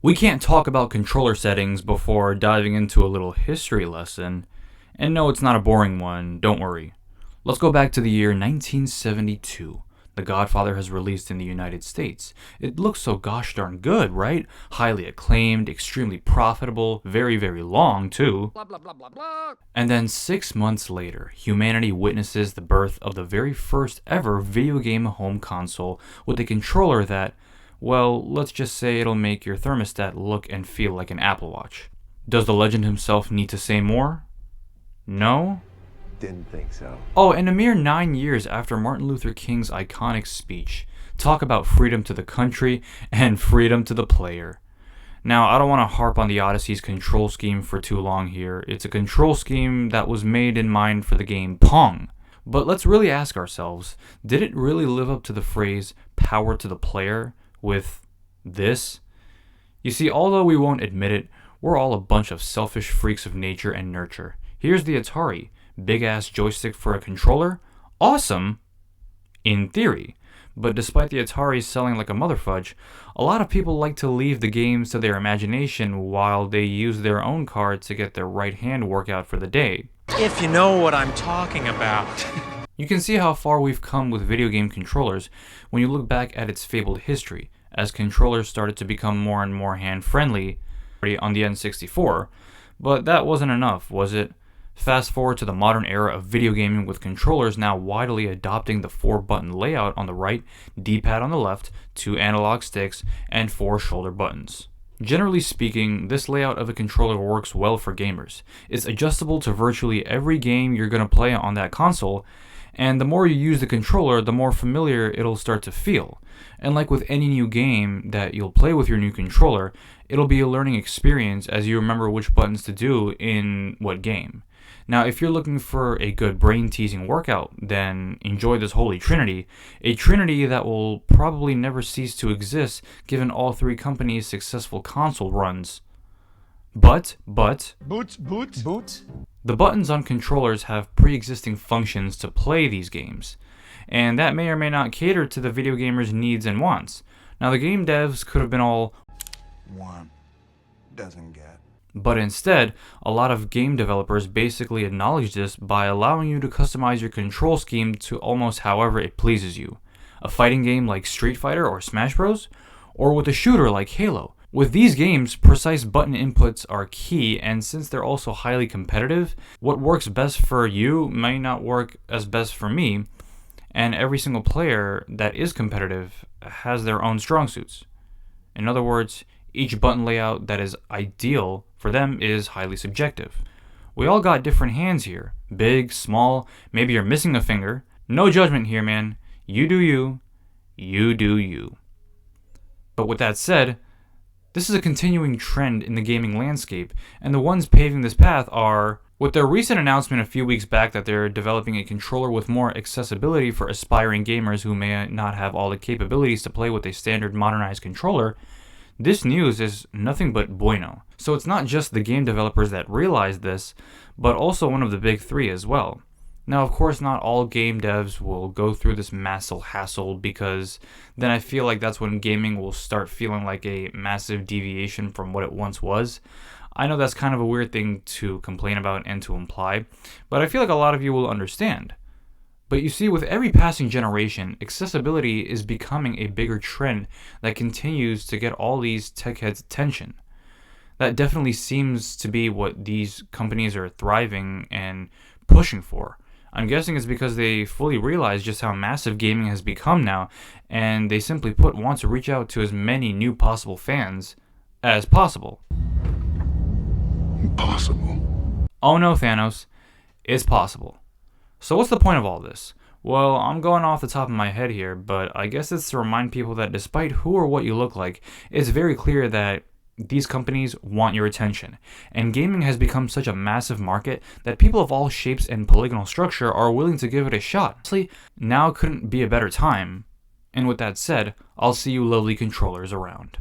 We can't talk about controller settings before diving into a little history lesson. And no, it's not a boring one, don't worry. Let's go back to the year 1972. The Godfather has released in the United States. It looks so gosh darn good, right? Highly acclaimed, extremely profitable, very, very long too. Blah, blah, blah, blah, blah. And then 6 months later, humanity witnesses the birth of the very first ever video game home console with a controller that, well, let's just say it'll make your thermostat look and feel like an Apple Watch. Does the legend himself need to say more? No? Didn't think so. Oh, and a mere 9 years after Martin Luther King's iconic speech, talk about freedom to the country and freedom to the player. Now, I don't want to harp on the Odyssey's control scheme for too long here. It's a control scheme that was made in mind for the game Pong. But let's really ask ourselves, did it really live up to the phrase, power to the player, with this? You see, although we won't admit it, we're all a bunch of selfish freaks of nature and nurture. Here's the Atari. Big ass joystick for a controller? Awesome! In theory. But despite the Atari selling like a motherfudge, a lot of people like to leave the games to their imagination while they use their own card to get their right hand workout for the day. If you know what I'm talking about. You can see how far we've come with video game controllers when you look back at its fabled history, as controllers started to become more and more hand-friendly on the N64. But that wasn't enough, was it? Fast forward to the modern era of video gaming with controllers now widely adopting the 4-button layout on the right, D-pad on the left, 2 analog sticks, and 4 shoulder buttons. Generally speaking, this layout of a controller works well for gamers. It's adjustable to virtually every game you're going to play on that console, and the more you use the controller, the more familiar it'll start to feel. And like with any new game that you'll play with your new controller, it'll be a learning experience as you remember which buttons to do in what game. Now, if you're looking for a good brain-teasing workout, then enjoy this holy trinity, a trinity that will probably never cease to exist given all three companies' successful console runs. But, Boot. the buttons on controllers have pre-existing functions to play these games, and that may or may not cater to the video gamer's needs and wants. Now, the game devs could have been all One doesn't get. But instead, a lot of game developers basically acknowledge this by allowing you to customize your control scheme to almost however it pleases you. A fighting game like Street Fighter or Smash Bros, or with a shooter like Halo. With these games, precise button inputs are key, and since they're also highly competitive, what works best for you may not work as best for me, and every single player that is competitive has their own strong suits. In other words, each button layout that is ideal for them is highly subjective. We all got different hands here. Big, small, maybe you're missing a finger. No judgment here, man. You do you. You do you. But with that said, this is a continuing trend in the gaming landscape, and the ones paving this path are, with their recent announcement a few weeks back that they're developing a controller with more accessibility for aspiring gamers who may not have all the capabilities to play with a standard modernized controller. This news is nothing but bueno. So it's not just the game developers that realize this, but also one of the big three as well. Now, of course, not all game devs will go through this massive hassle, because then I feel like that's when gaming will start feeling like a massive deviation from what it once was. I know that's kind of a weird thing to complain about and to imply, but I feel like a lot of you will understand. But you see, with every passing generation, accessibility is becoming a bigger trend that continues to get all these tech heads' attention. That definitely seems to be what these companies are thriving and pushing for. I'm guessing it's because they fully realize just how massive gaming has become now, and they simply put want to reach out to as many new possible fans as possible. Impossible. Oh no, Thanos, it's possible. So what's the point of all this? Well, I'm going off the top of my head here, but I guess it's to remind people that despite who or what you look like, it's very clear that these companies want your attention. And gaming has become such a massive market that people of all shapes and polygonal structure are willing to give it a shot. Honestly, now couldn't be a better time. And with that said, I'll see you lovely controllers around.